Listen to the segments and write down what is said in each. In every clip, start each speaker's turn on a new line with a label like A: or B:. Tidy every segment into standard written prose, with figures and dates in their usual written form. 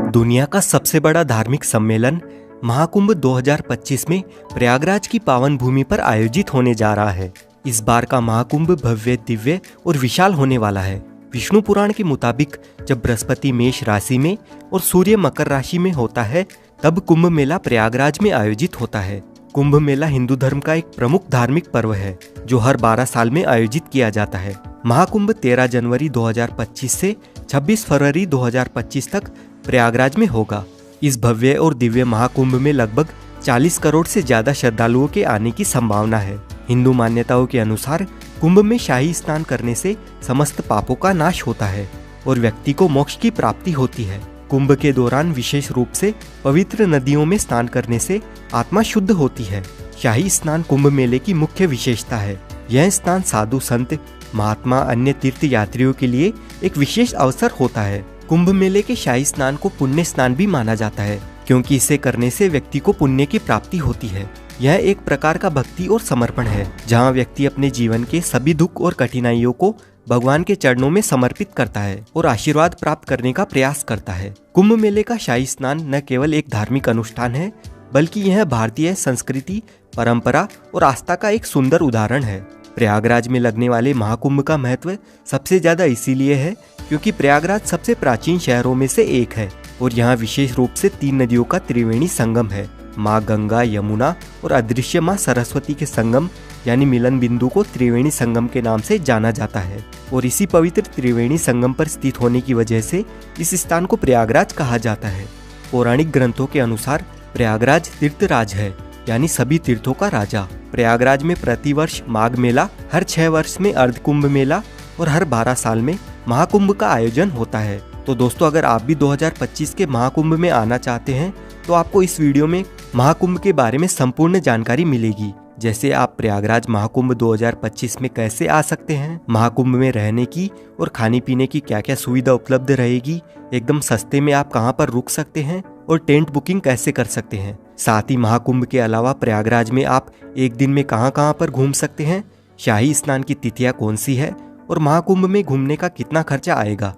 A: दुनिया का सबसे बड़ा धार्मिक सम्मेलन महाकुंभ 2025 में प्रयागराज की पावन भूमि पर आयोजित होने जा रहा है। इस बार का महाकुंभ भव्य, दिव्य और विशाल होने वाला है। विष्णु पुराण के मुताबिक जब बृहस्पति मेष राशि में और सूर्य मकर राशि में होता है, तब कुंभ मेला प्रयागराज में आयोजित होता है। कुंभ मेला हिंदू धर्म का एक प्रमुख धार्मिक पर्व है जो हर 12 साल में आयोजित किया जाता है। महाकुंभ 13 जनवरी 2025 से 26 फरवरी 2025 तक प्रयागराज में होगा। इस भव्य और दिव्य महाकुंभ में लगभग 40 करोड़ से ज्यादा श्रद्धालुओं के आने की संभावना है। हिंदू मान्यताओं के अनुसार कुंभ में शाही स्नान करने से समस्त पापों का नाश होता है और व्यक्ति को मोक्ष की प्राप्ति होती है। कुंभ के दौरान विशेष रूप से पवित्र नदियों में स्नान करने से आत्मा शुद्ध होती है। शाही स्नान कुंभ मेले की मुख्य विशेषता है। यह स्नान साधु संत, महात्मा, अन्य तीर्थ यात्रियों के लिए एक विशेष अवसर होता है। कुंभ मेले के शाही स्नान को पुण्य स्नान भी माना जाता है, क्योंकि इसे करने से व्यक्ति को पुण्य की प्राप्ति होती है। यह एक प्रकार का भक्ति और समर्पण है, जहाँ व्यक्ति अपने जीवन के सभी दुख और कठिनाइयों को भगवान के चरणों में समर्पित करता है और आशीर्वाद प्राप्त करने का प्रयास करता है। कुंभ मेले का शाही स्नान न केवल एक धार्मिक अनुष्ठान है, बल्कि यह भारतीय संस्कृति, परंपरा और आस्था का एक सुंदर उदाहरण है। प्रयागराज में लगने वाले महाकुंभ का महत्व सबसे ज्यादा इसीलिए है क्योंकि प्रयागराज सबसे प्राचीन शहरों में से एक है और यहाँ विशेष रूप से 3 नदियों का त्रिवेणी संगम है। माँ गंगा, यमुना और अदृश्य माँ सरस्वती के संगम यानी मिलन बिंदु को त्रिवेणी संगम के नाम से जाना जाता है और इसी पवित्र त्रिवेणी संगम पर स्थित होने की वजह से इस स्थान को प्रयागराज कहा जाता है। पौराणिक ग्रंथों के अनुसार प्रयागराज तीर्थराज है, यानी सभी तीर्थों का राजा। प्रयागराज में प्रतिवर्ष माघ मेला, हर 6 वर्ष में अर्ध कुंभ मेला और हर 12 साल में महाकुंभ का आयोजन होता है। तो दोस्तों, अगर आप भी 2025 के महाकुंभ में आना चाहते हैं तो आपको इस वीडियो में महाकुंभ के बारे में संपूर्ण जानकारी मिलेगी। जैसे आप प्रयागराज महाकुंभ 2025 में कैसे आ सकते हैं, महाकुंभ में रहने की और खाने पीने की क्या क्या सुविधा उपलब्ध रहेगी, एकदम सस्ते में आप कहां पर रुक सकते हैं और टेंट बुकिंग कैसे कर सकते हैं। साथ ही महाकुंभ के अलावा प्रयागराज में आप एक दिन में कहां पर घूम सकते हैं, शाही स्नान की तिथियां कौन सी है और महाकुंभ में घूमने का कितना खर्चा आएगा,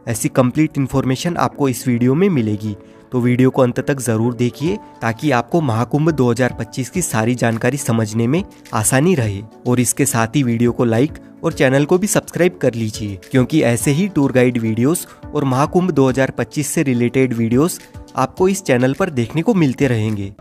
A: ऐसी कंप्लीट इन्फॉर्मेशन आपको इस वीडियो में मिलेगी। तो वीडियो को अंत तक जरूर देखिए ताकि आपको महाकुंभ 2025 की सारी जानकारी समझने में आसानी रहे। और इसके साथ ही वीडियो को लाइक और चैनल को भी सब्सक्राइब कर लीजिए, क्योंकि ऐसे ही टूर गाइड वीडियोस और महाकुंभ 2025 से रिलेटेड वीडियोस आपको इस चैनल पर देखने को मिलते रहेंगे।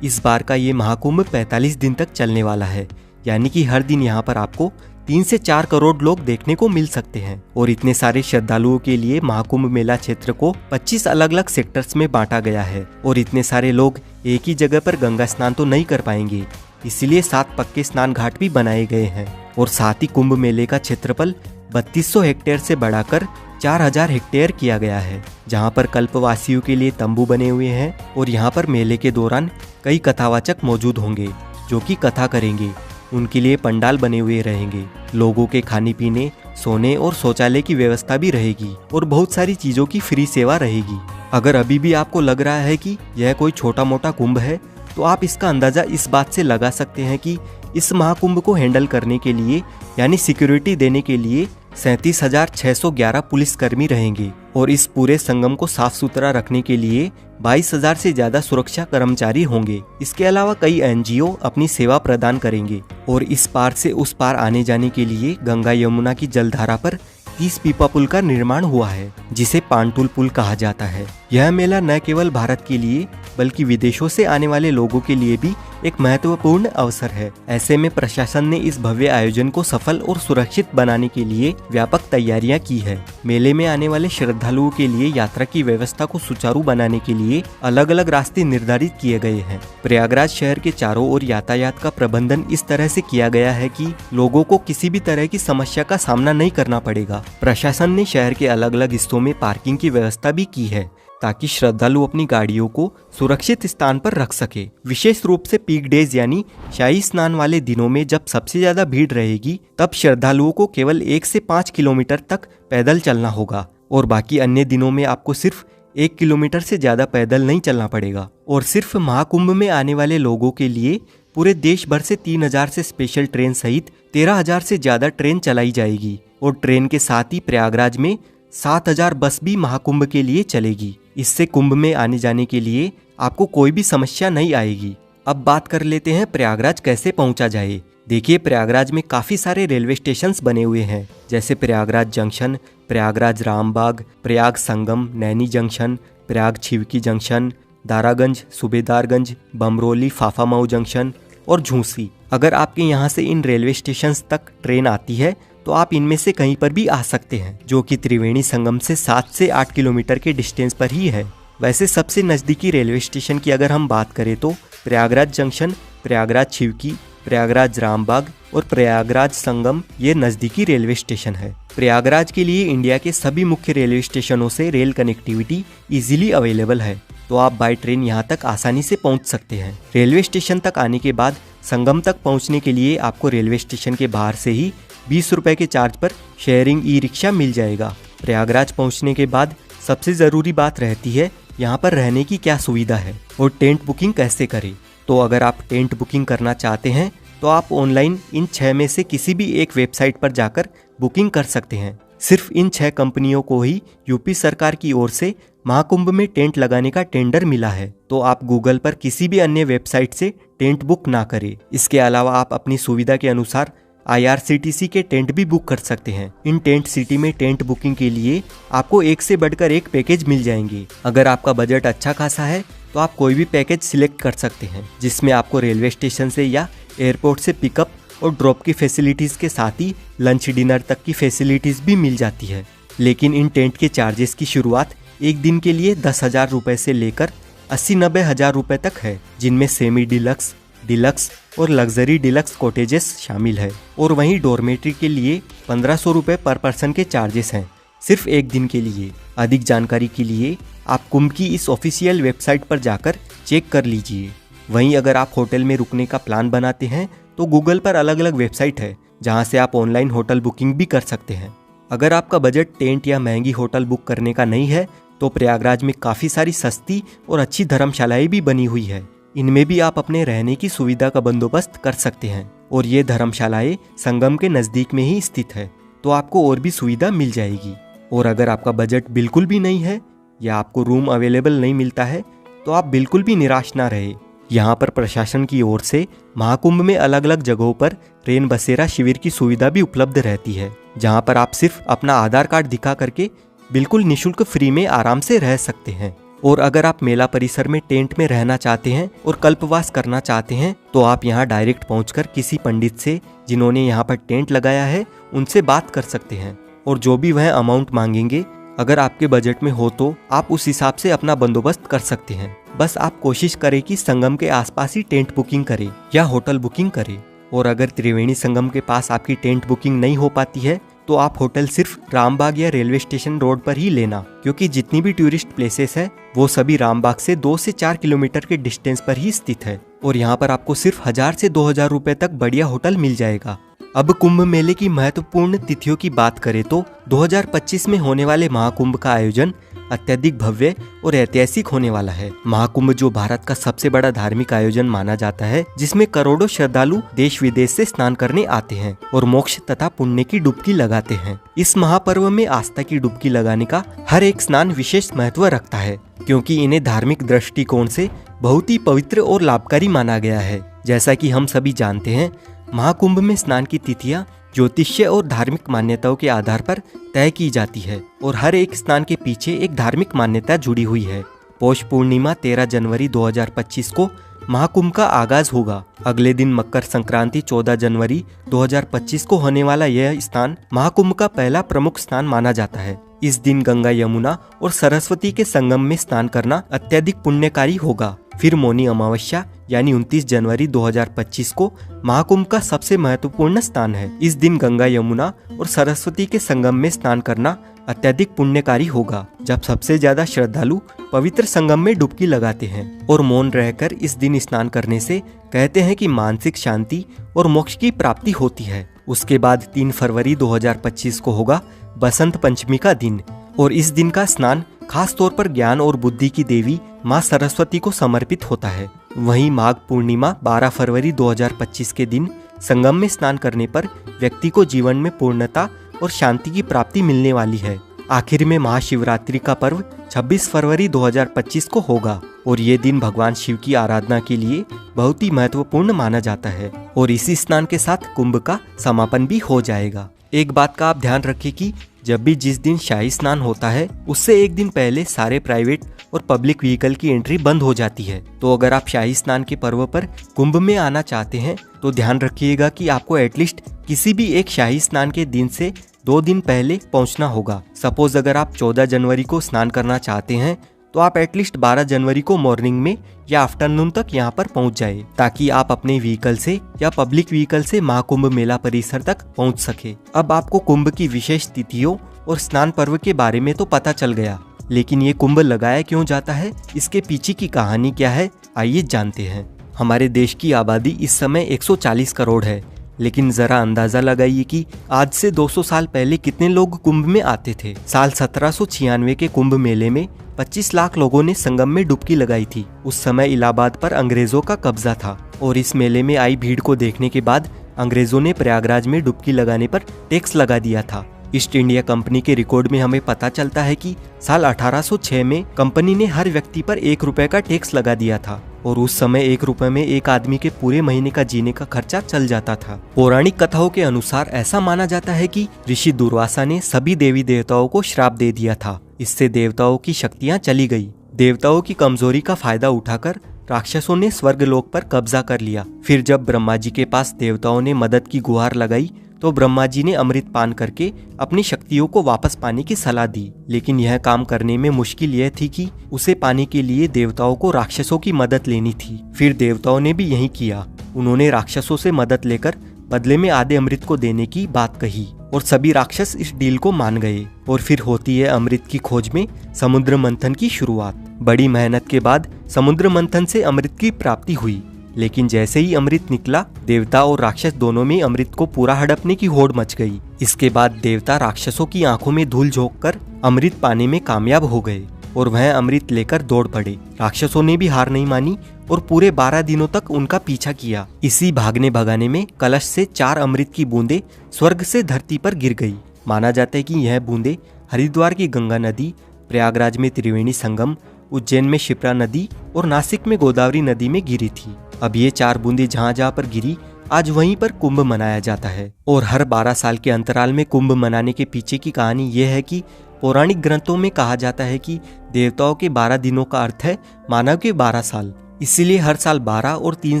A: इस बार का ये महाकुंभ 45 दिन तक चलने वाला है, यानी कि हर दिन यहाँ पर आपको 3 से 4 करोड़ लोग देखने को मिल सकते हैं। और इतने सारे श्रद्धालुओं के लिए महाकुंभ मेला क्षेत्र को 25 अलग अलग सेक्टर्स में बांटा गया है और इतने सारे लोग एक ही जगह पर गंगा स्नान तो नहीं कर पाएंगे, इसलिए 7 पक्के स्नान घाट भी बनाए गए हैं। और साथ ही कुंभ मेले का क्षेत्रफल 3200 हेक्टेयर से बढ़ाकर 4000 हेक्टेयर किया गया है, जहाँ पर कल्पवासियों के लिए तंबू बने हुए हैं और यहाँ पर मेले के दौरान कई कथावाचक मौजूद होंगे जो कि कथा करेंगे। उनके लिए पंडाल बने हुए रहेंगे। लोगों के खाने पीने, सोने और शौचालय की व्यवस्था भी रहेगी और बहुत सारी चीजों की फ्री सेवा रहेगी। अगर अभी भी आपको लग रहा है कि यह कोई छोटा मोटा कुंभ है, तो आप इसका अंदाजा इस बात से लगा सकते हैं कि इस महाकुंभ को हैंडल करने के लिए यानी सिक्योरिटी देने के लिए 37,611 पुलिसकर्मी रहेंगे और इस पूरे संगम को साफ सुथरा रखने के लिए 22,000 से ज्यादा सुरक्षा कर्मचारी होंगे। इसके अलावा कई एनजीओ अपनी सेवा प्रदान करेंगे और इस पार से उस पार आने जाने के लिए गंगा यमुना की जलधारा पर 30 पीपा पुल का निर्माण हुआ है, जिसे पांटुल पुल कहा जाता है। यह मेला न केवल भारत के लिए बल्कि विदेशों से आने वाले लोगों के लिए भी एक महत्वपूर्ण अवसर है। ऐसे में प्रशासन ने इस भव्य आयोजन को सफल और सुरक्षित बनाने के लिए व्यापक तैयारियां की है। मेले में आने वाले श्रद्धालुओं के लिए यात्रा की व्यवस्था को सुचारू बनाने के लिए अलग अलग रास्ते निर्धारित किए गए हैं। प्रयागराज शहर के चारों ओर यातायात का प्रबंधन इस तरह से किया गया है कि लोगों को किसी भी तरह की समस्या का सामना नहीं करना पड़ेगा। प्रशासन ने शहर के अलग अलग हिस्सों में पार्किंग की व्यवस्था भी की है ताकि श्रद्धालु अपनी गाड़ियों को सुरक्षित स्थान पर रख सके। विशेष रूप से पीक डेज यानी शाही स्नान वाले दिनों में जब सबसे ज्यादा भीड़ रहेगी, तब श्रद्धालुओं को केवल 1 से 5 किलोमीटर तक पैदल चलना होगा और बाकी अन्य दिनों में आपको सिर्फ 1 किलोमीटर से ज्यादा पैदल नहीं चलना पड़ेगा। और सिर्फ महाकुंभ में आने वाले लोगों के लिए पूरे देश भर से 3000 से स्पेशल ट्रेन सहित 13000 से ज्यादा ट्रेन चलाई जाएगी और ट्रेन के साथ ही प्रयागराज में 7,000 बस भी महाकुंभ के लिए चलेगी। इससे कुंभ में आने जाने के लिए आपको कोई भी समस्या नहीं आएगी। अब बात कर लेते हैं प्रयागराज कैसे पहुंचा जाए। देखिए, प्रयागराज में काफी सारे रेलवे स्टेशंस बने हुए हैं, जैसे Prayagraj junction, Prayagraj Rambagh, Prayag Sangam, Naini junction, Prayag Chheoki junction, Daraganj, Subedarganj, Bamrauli, Phaphamau junction और झूसी। अगर आपके यहाँ से इन रेलवे स्टेशंस तक ट्रेन आती है तो आप इनमें से कहीं पर भी आ सकते हैं, जो कि त्रिवेणी संगम से 7 से 8 किलोमीटर के डिस्टेंस पर ही है। वैसे सबसे नज़दीकी रेलवे स्टेशन की अगर हम बात करें तो प्रयागराज जंक्शन, प्रयागराज छिवकी, प्रयागराज रामबाग और प्रयागराज संगम ये नज़दीकी रेलवे स्टेशन है। प्रयागराज के लिए इंडिया के सभी मुख्य रेलवे स्टेशनों से रेल कनेक्टिविटी इजीली अवेलेबल है, तो आप बाय ट्रेन यहाँ तक आसानी से पहुँच सकते हैं। रेलवे स्टेशन तक आने के बाद संगम तक पहुँचने के लिए आपको रेलवे स्टेशन के बाहर से ही 20 रुपए के चार्ज पर शेयरिंग ई रिक्शा मिल जाएगा। प्रयागराज पहुँचने के बाद सबसे ज़रूरी बात रहती है यहाँ पर रहने की क्या सुविधा है और टेंट बुकिंग कैसे करें। तो अगर आप टेंट बुकिंग करना चाहते हैं तो आप ऑनलाइन इन 6 में से किसी भी एक वेबसाइट पर जाकर बुकिंग कर सकते हैं। सिर्फ इन 6 कंपनियों को ही यूपी सरकार की ओर से महाकुंभ में टेंट लगाने का टेंडर मिला है, तो आप गूगल पर किसी भी अन्य वेबसाइट से टेंट बुक ना करें। इसके अलावा आप अपनी सुविधा के अनुसार IRCTC के टेंट भी बुक कर सकते हैं। इन टेंट सिटी में टेंट बुकिंग के लिए आपको एक से बढ़कर एक पैकेज मिल जाएंगे। अगर आपका बजट अच्छा खासा है तो आप कोई भी पैकेज सिलेक्ट कर सकते हैं, जिसमें आपको रेलवे स्टेशन से या एयरपोर्ट से पिकअप और ड्रॉप की फैसिलिटीज़ के साथ ही लंच डिनर तक की फैसिलिटीज़ भी मिल जाती है। लेकिन इन टेंट के चार्जेस की शुरुआत एक दिन के लिए 10,000 रुपये से लेकर 80-90 हज़ार रुपये तक है, जिनमें सेमी डिलक्स, डिलक्स और लग्जरी डिलक्स कॉटेजेस शामिल है। और वहीं डॉर्मेट्री के लिए 1500 रुपये पर पर्सन के चार्जेस हैं, सिर्फ एक दिन के लिए। अधिक जानकारी के लिए आप कुंभ की इस ऑफिशियल वेबसाइट पर जाकर चेक कर लीजिए। वहीं अगर आप होटल में रुकने का प्लान बनाते हैं तो गूगल पर अलग अलग वेबसाइट है, जहां से आप ऑनलाइन होटल बुकिंग भी कर सकते हैं। अगर आपका बजट टेंट या महंगी होटल बुक करने का नहीं है तो प्रयागराज में काफ़ी सारी सस्ती और अच्छी धर्मशालाएं भी बनी हुई है। इनमें भी आप अपने रहने की सुविधा का बंदोबस्त कर सकते हैं, और ये धर्मशालाएं संगम के नज़दीक में ही स्थित है, तो आपको और भी सुविधा मिल जाएगी। और अगर आपका बजट बिल्कुल भी नहीं है या आपको रूम अवेलेबल नहीं मिलता है तो आप बिल्कुल भी निराश ना रहे। यहाँ पर प्रशासन की ओर से महाकुंभ में अलग अलग जगहों पर रेन बसेरा शिविर की सुविधा भी उपलब्ध रहती है, जहाँ पर आप सिर्फ अपना आधार कार्ड दिखा करके बिल्कुल निःशुल्क फ्री में आराम से रह सकते हैं। और अगर आप मेला परिसर में टेंट में रहना चाहते हैं और कल्पवास करना चाहते हैं तो आप यहाँ डायरेक्ट पहुँचकर किसी पंडित से जिन्होंने यहाँ पर टेंट लगाया है उनसे बात कर सकते हैं, और जो भी वह अमाउंट मांगेंगे अगर आपके बजट में हो तो आप उस हिसाब से अपना बंदोबस्त कर सकते हैं। बस आप कोशिश करें कि संगम के आसपास ही टेंट बुकिंग करें या होटल बुकिंग करें। और अगर त्रिवेणी संगम के पास आपकी टेंट बुकिंग नहीं हो पाती है तो आप होटल सिर्फ रामबाग या रेलवे स्टेशन रोड पर ही लेना, क्योंकि जितनी भी टूरिस्ट प्लेसेस है वो सभी रामबाग से 2 से 4 किलोमीटर के डिस्टेंस पर ही स्थित है, और यहाँ पर आपको सिर्फ 1000 से 2000 रुपए तक बढ़िया होटल मिल जाएगा। अब कुंभ मेले की महत्वपूर्ण तिथियों की बात करें तो 2025 में होने वाले महाकुंभ का आयोजन अत्यधिक भव्य और ऐतिहासिक होने वाला है। महाकुंभ जो भारत का सबसे बड़ा धार्मिक आयोजन माना जाता है, जिसमें करोड़ों श्रद्धालु देश विदेश से स्नान करने आते हैं और मोक्ष तथा पुण्य की डुबकी लगाते हैं। इस महापर्व में आस्था की डुबकी लगाने का हर एक स्नान विशेष महत्व रखता है, क्योंकि इन्हें धार्मिक दृष्टिकोण से बहुत ही पवित्र और लाभकारी माना गया है। जैसा कि हम सभी जानते हैं, महाकुंभ में स्नान की तिथियां ज्योतिष्य और धार्मिक मान्यताओं के आधार पर तय की जाती है, और हर एक स्नान के पीछे एक धार्मिक मान्यता जुड़ी हुई है। पौष पूर्णिमा 13 जनवरी 2025 को महाकुंभ का आगाज होगा। अगले दिन मकर संक्रांति 14 जनवरी 2025 को होने वाला यह स्नान महाकुंभ का पहला प्रमुख स्नान माना जाता है। इस दिन गंगा, यमुना और सरस्वती के संगम में स्नान करना अत्यधिक पुण्यकारी होगा। फिर मौनी अमावस्या यानी 29 जनवरी 2025 को महाकुंभ का सबसे महत्वपूर्ण स्नान है। इस दिन गंगा, यमुना और सरस्वती के संगम में स्नान करना अत्यधिक पुण्यकारी होगा, जब सबसे ज्यादा श्रद्धालु पवित्र संगम में डुबकी लगाते हैं। और मौन रहकर इस दिन स्नान करने से कहते हैं कि मानसिक शांति और मोक्ष की प्राप्ति होती है। उसके बाद 3 फरवरी 2025 को होगा बसंत पंचमी का दिन, और इस दिन का स्नान खास तौर पर ज्ञान और बुद्धि की देवी माँ सरस्वती को समर्पित होता है। वहीं माघ पूर्णिमा 12 फरवरी 2025 के दिन संगम में स्नान करने पर व्यक्ति को जीवन में पूर्णता और शांति की प्राप्ति मिलने वाली है। आखिर में महाशिवरात्रि का पर्व 26 फरवरी 2025 को होगा और ये दिन भगवान शिव की आराधना के लिए बहुत ही महत्वपूर्ण माना जाता है और इसी स्नान के साथ कुंभ का समापन भी हो जाएगा। एक बात का आप ध्यान रखें कि जब भी जिस दिन शाही स्नान होता है उससे एक दिन पहले सारे प्राइवेट और पब्लिक व्हीकल की एंट्री बंद हो जाती है। तो अगर आप शाही स्नान के पर्व पर कुंभ में आना चाहते हैं तो ध्यान रखिएगा कि आपको एटलीस्ट किसी भी एक शाही स्नान के दिन से 2 दिन पहले पहुंचना होगा। सपोज अगर आप 14 जनवरी को स्नान करना चाहते हैं तो आप एटलीस्ट 12 जनवरी को मॉर्निंग में या आफ्टरनून तक यहाँ पर पहुँच जाए ताकि आप अपने व्हीकल से या पब्लिक व्हीकल से महाकुंभ मेला परिसर तक पहुँच सके। अब आपको कुंभ की विशेष तिथियों और स्नान पर्व के बारे में तो पता चल गया, लेकिन ये कुंभ लगाया क्यों जाता है, इसके पीछे की कहानी क्या है, आइए जानते हैं। हमारे देश की आबादी इस समय 140 करोड़ है, लेकिन जरा अंदाजा लगाइए कि आज से 200 साल पहले कितने लोग कुंभ में आते थे। साल 1796 के कुंभ मेले में 25 लाख लोगों ने संगम में डुबकी लगाई थी। उस समय इलाहाबाद पर अंग्रेजों का कब्जा था और इस मेले में आई भीड़ को देखने के बाद अंग्रेजों ने प्रयागराज में डुबकी लगाने पर टैक्स लगा दिया था। ईस्ट इंडिया कंपनी के रिकॉर्ड में हमें पता चलता है कि साल 1806 में कंपनी ने हर व्यक्ति पर 1 रुपए का टैक्स लगा दिया था और उस समय 1 रुपए में एक आदमी के पूरे महीने का जीने का खर्चा चल जाता था। पौराणिक कथाओं के अनुसार ऐसा माना जाता है कि ऋषि दुर्वासा ने सभी देवी देवताओं को श्राप दे दिया था। इससे देवताओं की शक्तियां चली गई। देवताओं की कमजोरी का फायदा उठाकर राक्षसों ने स्वर्गलोक पर कब्जा कर लिया। फिर जब ब्रह्मा जी के पास देवताओं ने मदद की गुहार लगाई तो ब्रह्मा जी ने अमृत पान करके अपनी शक्तियों को वापस पाने की सलाह दी, लेकिन यह काम करने में मुश्किल यह थी कि उसे पाने के लिए देवताओं को राक्षसों की मदद लेनी थी। फिर देवताओं ने भी यही किया। उन्होंने राक्षसों से मदद लेकर बदले में आधे अमृत को देने की बात कही और सभी राक्षस इस डील को मान गए। और फिर होती है अमृत की खोज में समुद्र मंथन की शुरुआत। बड़ी मेहनत के बाद समुद्र मंथन से अमृत की प्राप्ति हुई, लेकिन जैसे ही अमृत निकला देवता और राक्षस दोनों में अमृत को पूरा हड़पने की होड़ मच गई। इसके बाद देवता राक्षसों की आंखों में धूल झोंककर अमृत पाने में कामयाब हो गए और वह अमृत लेकर दौड़ पड़े। राक्षसों ने भी हार नहीं मानी और पूरे 12 दिनों तक उनका पीछा किया। इसी भागने भगाने में कलश से 4 अमृत की बूंदें स्वर्ग से धरती पर गिर गई। माना जाता है कि यह बूंदें हरिद्वार की गंगा नदी, प्रयागराज में त्रिवेणी संगम, उज्जैन में शिप्रा नदी और नासिक में गोदावरी नदी में गिरी थी। अब ये 4 बूंदें जहाँ जहाँ पर गिरी आज वहीं पर कुंभ मनाया जाता है। और हर 12 साल के अंतराल में कुंभ मनाने के पीछे की कहानी यह है कि पौराणिक ग्रंथों में कहा जाता है कि देवताओं के 12 दिनों का अर्थ है मानव के 12 साल। इसीलिए हर साल 12 और 3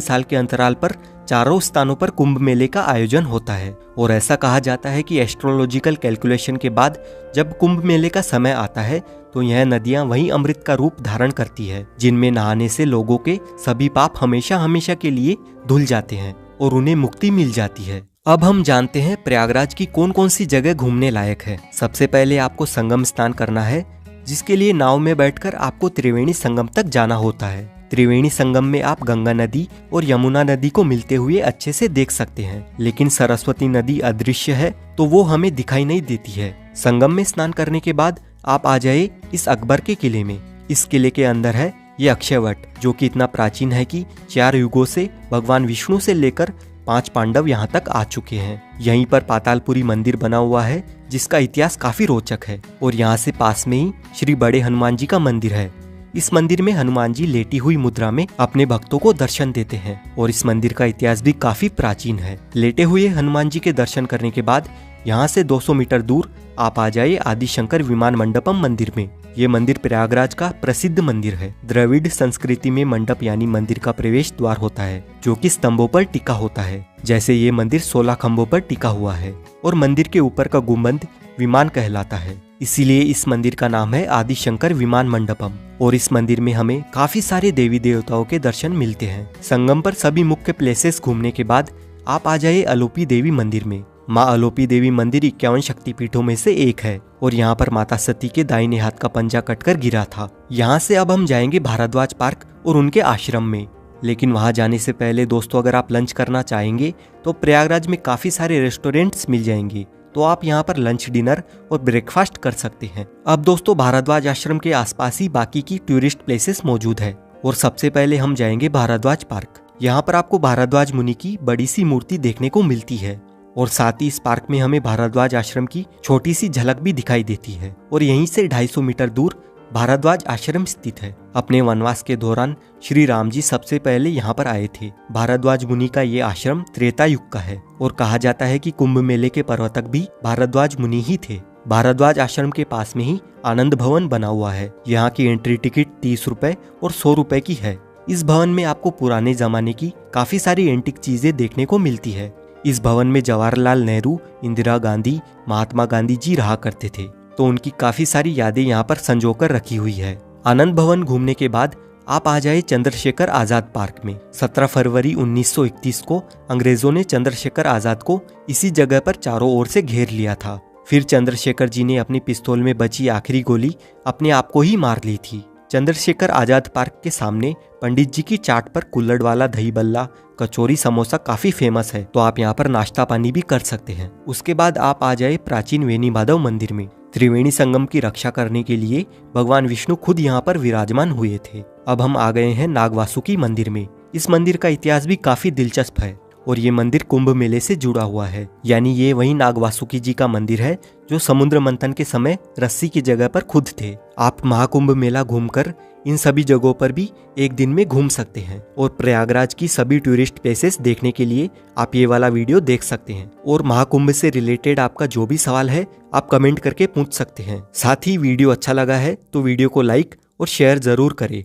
A: साल के अंतराल पर चारों स्थानों पर कुंभ मेले का आयोजन होता है। और ऐसा कहा जाता है कि एस्ट्रोलॉजिकल कैलकुलेशन के बाद जब कुंभ मेले का समय आता है तो यह नदियां वही अमृत का रूप धारण करती है, जिनमें नहाने से लोगों के सभी पाप हमेशा हमेशा के लिए धुल जाते हैं और उन्हें मुक्ति मिल जाती है। अब हम जानते हैं प्रयागराज की कौन कौन सी जगह घूमने लायक है। सबसे पहले आपको संगम स्नान करना है, जिसके लिए नाव में बैठकर आपको त्रिवेणी संगम तक जाना होता है। त्रिवेणी संगम में आप गंगा नदी और यमुना नदी को मिलते हुए अच्छे से देख सकते हैं, लेकिन सरस्वती नदी अदृश्य है तो वो हमें दिखाई नहीं देती है। संगम में स्नान करने के बाद आप आ जाए इस अकबर के किले में। इस किले के अंदर है ये अक्षयवट, जो कि इतना प्राचीन है कि 4 युगों से भगवान विष्णु से लेकर 5 पांडव यहाँ तक आ चुके हैं। यहीं पर पातालपुरी मंदिर बना हुआ है, जिसका इतिहास काफी रोचक है। और यहाँ से पास में ही श्री बड़े हनुमान जी का मंदिर है। इस मंदिर में हनुमान जी लेटी हुई मुद्रा में अपने भक्तों को दर्शन देते हैं और इस मंदिर का इतिहास भी काफी प्राचीन है। लेटे हुए हनुमान जी के दर्शन करने के बाद यहाँ से 200 मीटर दूर आप आ जाइए आदिशंकर विमान मंडपम मंदिर में। ये मंदिर प्रयागराज का प्रसिद्ध मंदिर है। द्रविड़ संस्कृति में मंडप यानी मंदिर का प्रवेश द्वार होता है, जो कि स्तंभों पर टिका होता है। जैसे ये मंदिर 16 खंभों पर टिका हुआ है और मंदिर के ऊपर का गुंबद विमान कहलाता है, इसीलिए इस मंदिर का नाम है आदिशंकर विमान मंडपम। और इस मंदिर में हमें काफी सारे देवी देवताओं के दर्शन मिलते हैं। संगम पर सभी मुख्य प्लेसेस घूमने के बाद आप आ जाइए अलोपी देवी मंदिर में। माँ अलोपी देवी मंदिर 51 शक्तिपीठों में से एक है और यहाँ पर माता सती के दाहिने हाथ का पंजा कटकर गिरा था। यहाँ से अब हम जाएंगे भारद्वाज पार्क और उनके आश्रम में। लेकिन वहाँ जाने से पहले दोस्तों, अगर आप लंच करना चाहेंगे तो प्रयागराज में काफी सारे रेस्टोरेंट्स मिल जाएंगे, तो आप यहाँ पर लंच, डिनर और ब्रेकफास्ट कर सकते हैं। अब दोस्तों, भारद्वाज आश्रम के आसपास ही बाकी की टूरिस्ट प्लेसेस मौजूद है और सबसे पहले हम जाएंगे भारद्वाज पार्क। यहाँ पर आपको भारद्वाज मुनि की बड़ी सी मूर्ति देखने को मिलती है और साथ ही इस पार्क में हमें भारद्वाज आश्रम की छोटी सी झलक भी दिखाई देती है और यहीं से 250 मीटर दूर भारद्वाज आश्रम स्थित है। अपने वनवास के दौरान श्री राम जी सबसे पहले यहाँ पर आए थे। भारद्वाज मुनि का ये आश्रम त्रेता युग का है और कहा जाता है कि कुंभ मेले के प्रवर्तक भी भारद्वाज मुनि ही थे। भारद्वाज आश्रम के पास में ही आनंद भवन बना हुआ है। यहाँ की एंट्री टिकट 30 रुपए और 100 रुपए की है। इस भवन में आपको पुराने जमाने की काफी सारी एंटिक चीजें देखने को मिलती है। इस भवन में जवाहरलाल नेहरू, इंदिरा गांधी, महात्मा गांधी जी रहा करते थे, तो उनकी काफी सारी यादें यहाँ पर संजोकर रखी हुई है। आनंद भवन घूमने के बाद आप आ जाए चंद्रशेखर आजाद पार्क में। 17 फरवरी 1931 को अंग्रेजों ने चंद्रशेखर आजाद को इसी जगह पर चारों ओर से घेर लिया था। फिर चंद्रशेखर जी ने अपनी पिस्तौल में बची आखिरी गोली अपने आप को ही मार ली थी। चंद्रशेखर आजाद पार्क के सामने पंडित जी की चाट पर कुल्हड़ वाला दही बल्ला, कचौरी, समोसा काफी फेमस है, तो आप यहाँ पर नाश्ता पानी भी कर सकते हैं। उसके बाद आप आ जाए प्राचीन वेणी माधव मंदिर में। त्रिवेणी संगम की रक्षा करने के लिए भगवान विष्णु खुद यहाँ पर विराजमान हुए थे। अब हम आ गए हैं नागवासुकी मंदिर में। इस मंदिर का इतिहास भी काफी दिलचस्प है और ये मंदिर कुंभ मेले से जुड़ा हुआ है। यानी ये वही नागवासुकी जी का मंदिर है जो समुद्र मंथन के समय रस्सी की जगह पर खुद थे। आप महाकुंभ मेला घूमकर इन सभी जगहों पर भी एक दिन में घूम सकते हैं और प्रयागराज की सभी टूरिस्ट प्लेसेस देखने के लिए आप ये वाला वीडियो देख सकते हैं। और महाकुंभ से रिलेटेड आपका जो भी सवाल है आप कमेंट करके पूछ सकते हैं। साथ ही वीडियो अच्छा लगा है तो वीडियो को लाइक और शेयर जरूर करें।